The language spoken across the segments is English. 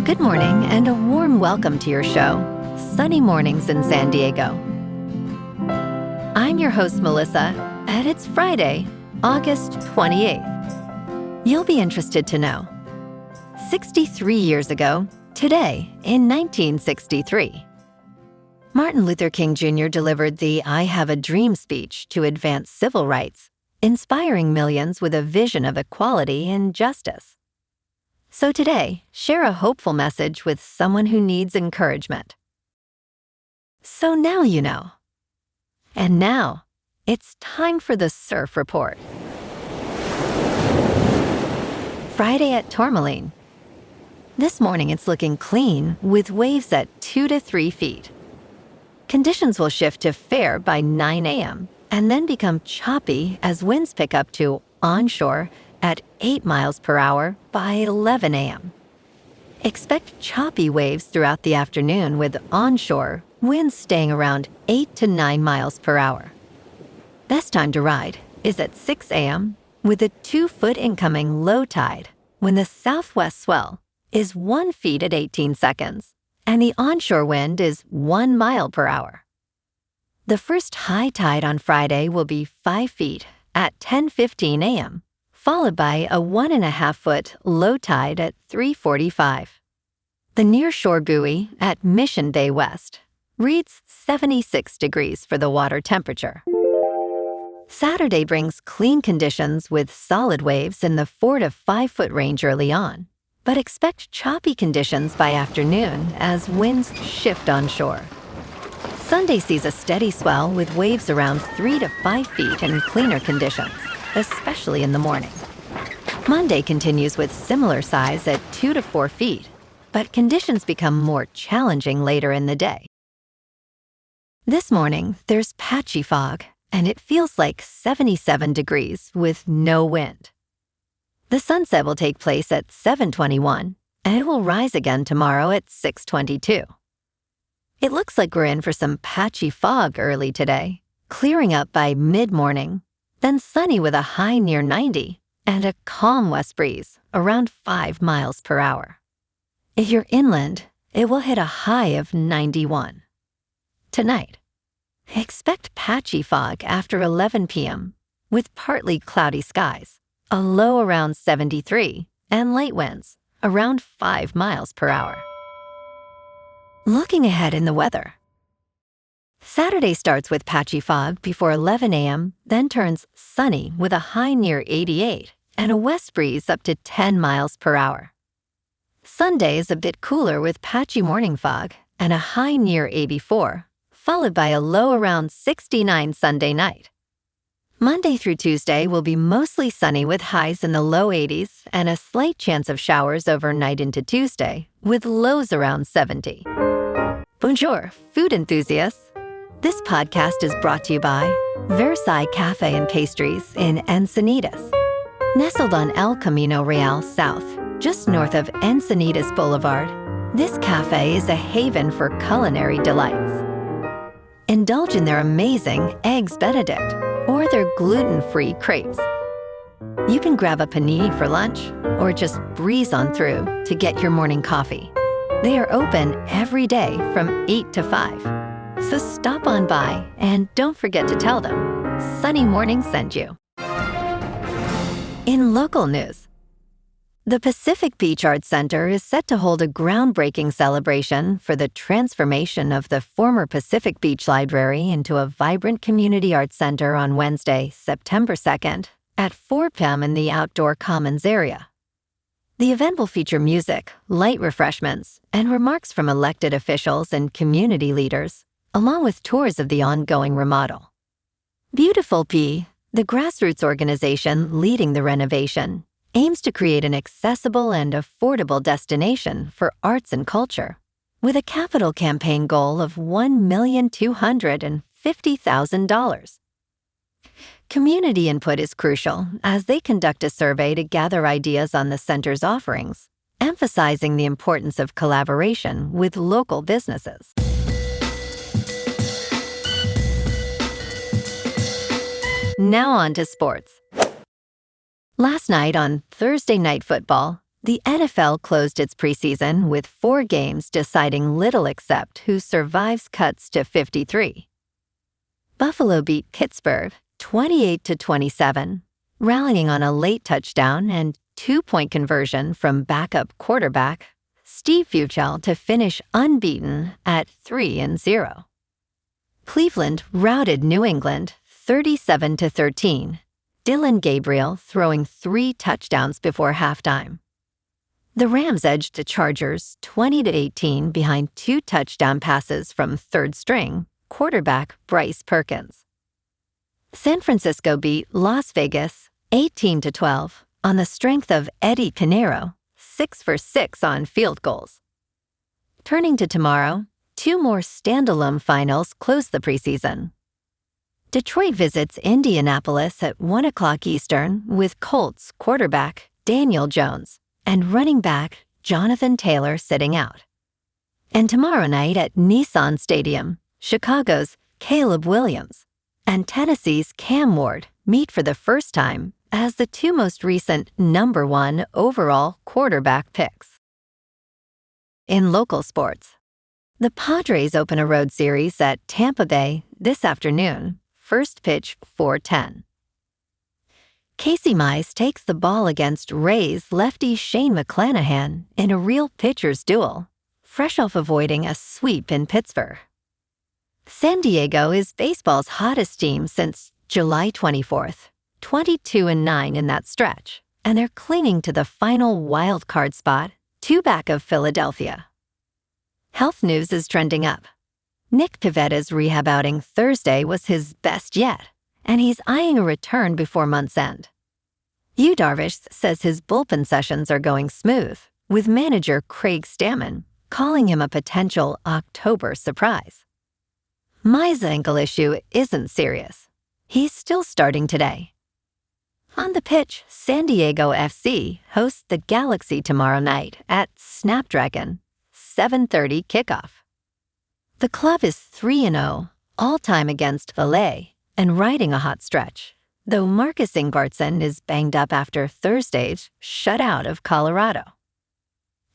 Good morning and a warm welcome to your show, Sunny Mornings in San Diego. I'm your host, Melissa, and it's Friday, August 28th. You'll be interested to know. 63 years ago, today, in 1963, Martin Luther King Jr. delivered the I Have a Dream speech to advance civil rights, inspiring millions with a vision of equality and justice. So today, share a hopeful message with someone who needs encouragement. So now you know. And now, it's time for the Surf Report. Friday at Tourmaline. This morning it's looking clean with waves at 2 to 3 feet. Conditions will shift to fair by 9 a.m. and then become choppy as winds pick up to onshore at 8 miles per hour by 11 a.m. Expect choppy waves throughout the afternoon with onshore winds staying around 8 to 9 miles per hour. Best time to ride is at 6 a.m. with a 2-foot incoming low tide when the southwest swell is 1 foot at 18 seconds and the onshore wind is 1 mile per hour. The first high tide on Friday will be 5 feet at 10:15 a.m., followed by a 1.5-foot low tide at 3:45. The nearshore buoy at Mission Bay West reads 76 degrees for the water temperature. Saturday brings clean conditions with solid waves in the 4 to 5 foot range early on, but expect choppy conditions by afternoon as winds shift onshore. Sunday sees a steady swell with waves around 3 to 5 feet in cleaner conditions, especially in the morning. Monday continues with similar size at 2 to 4 feet, but conditions become more challenging later in the day. This morning, there's patchy fog, and it feels like 77 degrees with no wind. The sunset will take place at 7:21, and it will rise again tomorrow at 6:22. It looks like we're in for some patchy fog early today, clearing up by mid-morning, then sunny with a high near 90 and a calm west breeze around 5 miles per hour. If you're inland, it will hit a high of 91. Tonight, expect patchy fog after 11 p.m. with partly cloudy skies, a low around 73, and light winds around 5 miles per hour. Looking ahead in the weather. Saturday starts with patchy fog before 11 a.m., then turns sunny with a high near 88 and a west breeze up to 10 miles per hour. Sunday is a bit cooler with patchy morning fog and a high near 84, followed by a low around 69 Sunday night. Monday through Tuesday will be mostly sunny with highs in the low 80s and a slight chance of showers overnight into Tuesday with lows around 70. Bonjour, food enthusiasts. This podcast is brought to you by Versailles Cafe and Pastries in Encinitas. Nestled on El Camino Real South, just north of Encinitas Boulevard, this cafe is a haven for culinary delights. Indulge in their amazing Eggs Benedict or their gluten-free crepes. You can grab a panini for lunch or just breeze on through to get your morning coffee. They are open every day from 8 to 5. So stop on by and don't forget to tell them Sunny Morning sent you. In local news, the Pacific Beach Arts Center is set to hold a groundbreaking celebration for the transformation of the former Pacific Beach Library into a vibrant community arts center on Wednesday, September 2nd, at 4 p.m. in the outdoor commons area. The event will feature music, light refreshments, and remarks from elected officials and community leaders, along with tours of the ongoing remodel. Beautiful P, the grassroots organization leading the renovation, aims to create an accessible and affordable destination for arts and culture, with a capital campaign goal of $1,250,000. Community input is crucial as they conduct a survey to gather ideas on the center's offerings, emphasizing the importance of collaboration with local businesses. Now on to sports. Last night on Thursday Night Football, The NFL closed its preseason with 4 games deciding little except who survives cuts to 53. Buffalo beat Pittsburgh 28-27, rallying on a late touchdown and 2-point conversion from backup quarterback Steve Fuchel to finish unbeaten at 3-0. Cleveland routed New England 37-13, Dylan Gabriel throwing 3 touchdowns before halftime. The Rams edged the Chargers 20-18 behind 2 touchdown passes from third-string quarterback Bryce Perkins. San Francisco beat Las Vegas 18-12 on the strength of Eddie Pinheiro, 6 for 6 on field goals. Turning to tomorrow, 2 more standalone finals close the preseason. Detroit visits Indianapolis at 1 o'clock Eastern with Colts quarterback Daniel Jones and running back Jonathan Taylor sitting out. And tomorrow night at Nissan Stadium, Chicago's Caleb Williams and Tennessee's Cam Ward meet for the first time as the 2 most recent number 1 overall quarterback picks. In local sports, the Padres open a road series at Tampa Bay this afternoon, first pitch 4:10. Casey Mize takes the ball against Rays lefty Shane McClanahan in a real pitcher's duel, fresh off avoiding a sweep in Pittsburgh. San Diego is baseball's hottest team since July 24th, 22-9 in that stretch, and they're clinging to the final wild card spot, 2 back of Philadelphia. Health news is trending up. Nick Pivetta's rehab outing Thursday was his best yet, and he's eyeing a return before month's end. Yu Darvish says his bullpen sessions are going smooth, with manager Craig Stammen calling him a potential October surprise. Mize's ankle issue isn't serious. He's still starting today. On the pitch, San Diego FC hosts the Galaxy tomorrow night at Snapdragon, 7:30 kickoff. The club is 3-0, all-time against Valle, and riding a hot stretch, though Marcus Ingvartsen is banged up after Thursday's shutout of Colorado.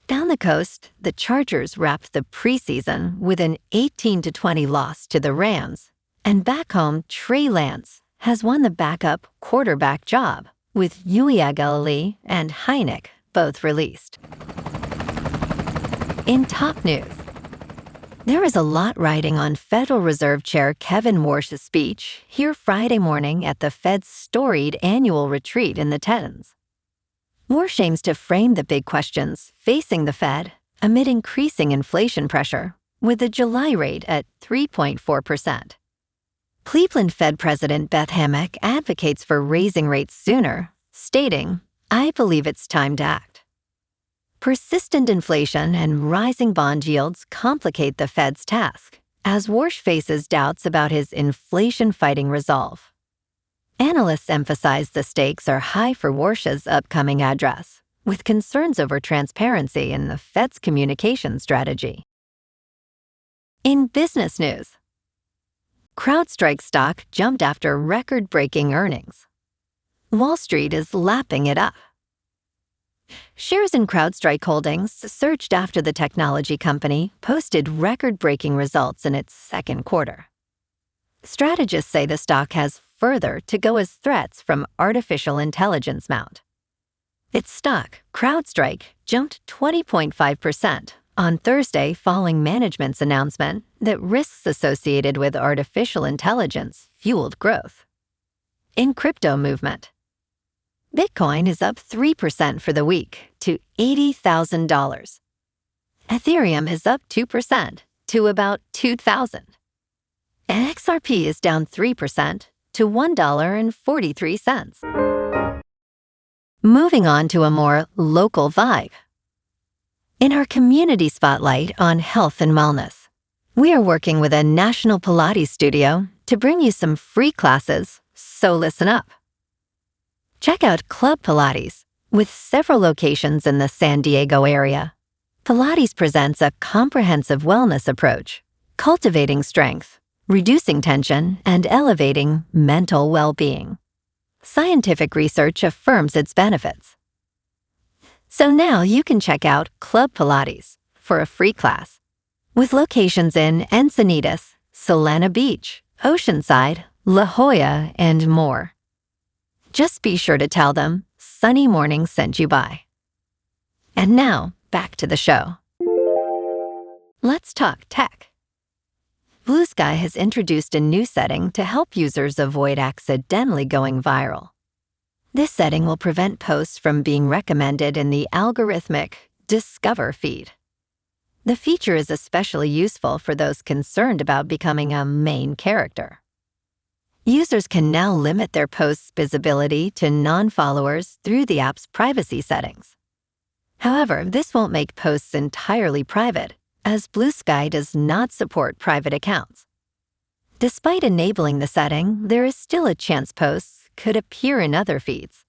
Down the coast, the Chargers wrapped the preseason with an 18-20 loss to the Rams, and back home, Trey Lance has won the backup quarterback job, with Uiagalelei and Heineck both released. In top news, there is a lot riding on Federal Reserve Chair Kevin Warsh's speech here Friday morning at the Fed's storied annual retreat in the Tetons. Warsh aims to frame the big questions facing the Fed amid increasing inflation pressure, with the July rate at 3.4%. Cleveland Fed President Beth Hammack advocates for raising rates sooner, stating, "I believe it's time to act." Persistent inflation and rising bond yields complicate the Fed's task, as Warsh faces doubts about his inflation-fighting resolve. Analysts emphasize the stakes are high for Warsh's upcoming address, with concerns over transparency in the Fed's communication strategy. In business news, CrowdStrike stock jumped after record-breaking earnings. Wall Street is lapping it up. Shares in CrowdStrike Holdings surged after the technology company posted record-breaking results in its second quarter. Strategists say the stock has further to go as threats from artificial intelligence mount. Its stock, CrowdStrike, jumped 20.5% on Thursday following management's announcement that risks associated with artificial intelligence fueled growth. In crypto movement, Bitcoin is up 3% for the week to $80,000. Ethereum is up 2% to about $2,000. And XRP is down 3% to $1.43. Moving on to a more local vibe. In our community spotlight on health and wellness, we are working with a national Pilates studio to bring you some free classes, so listen up. Check out Club Pilates, with several locations in the San Diego area. Pilates presents a comprehensive wellness approach, cultivating strength, reducing tension, and elevating mental well-being. Scientific research affirms its benefits. So now you can check out Club Pilates for a free class, with locations in Encinitas, Solana Beach, Oceanside, La Jolla, and more. Just be sure to tell them Sunny Morning sent you by. And now, back to the show. Let's talk tech. Blue Sky has introduced a new setting to help users avoid accidentally going viral. This setting will prevent posts from being recommended in the algorithmic Discover feed. The feature is especially useful for those concerned about becoming a main character. Users can now limit their posts' visibility to non-followers through the app's privacy settings. However, this won't make posts entirely private, as Blue Sky does not support private accounts. Despite enabling the setting, there is still a chance posts could appear in other feeds.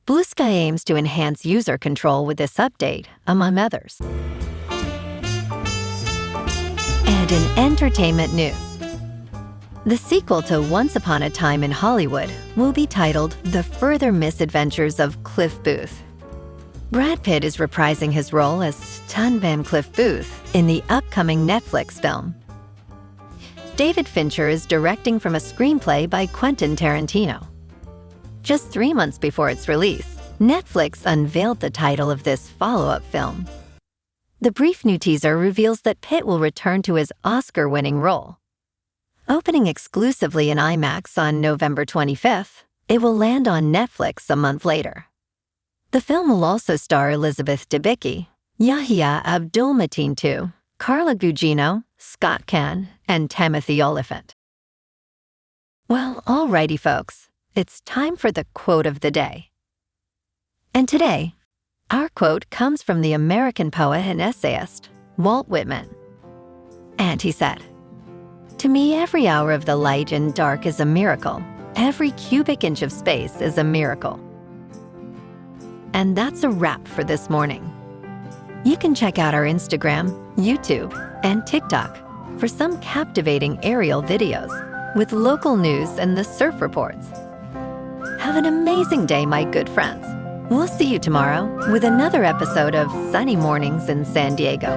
Blue Sky aims to enhance user control with this update, among others. And in entertainment news, the sequel to Once Upon a Time in Hollywood will be titled The Further Misadventures of Cliff Booth. Brad Pitt is reprising his role as Stunt Man Cliff Booth in the upcoming Netflix film. David Fincher is directing from a screenplay by Quentin Tarantino. Just 3 months before its release, Netflix unveiled the title of this follow-up film. The brief new teaser reveals that Pitt will return to his Oscar-winning role. Opening exclusively in IMAX on November 25th, it will land on Netflix a month later. The film will also star Elizabeth Debicki, Yahya Abdul-Mateen II, Carla Gugino, Scott Caan, and Timothy Olyphant. Well, alrighty folks, it's time for the quote of the day. And today, our quote comes from the American poet and essayist, Walt Whitman. And he said, "To me, every hour of the light and dark is a miracle. Every cubic inch of space is a miracle." And that's a wrap for this morning. You can check out our Instagram, YouTube, and TikTok for some captivating aerial videos with local news and the surf reports. Have an amazing day, my good friends. We'll see you tomorrow with another episode of Sunny Mornings in San Diego.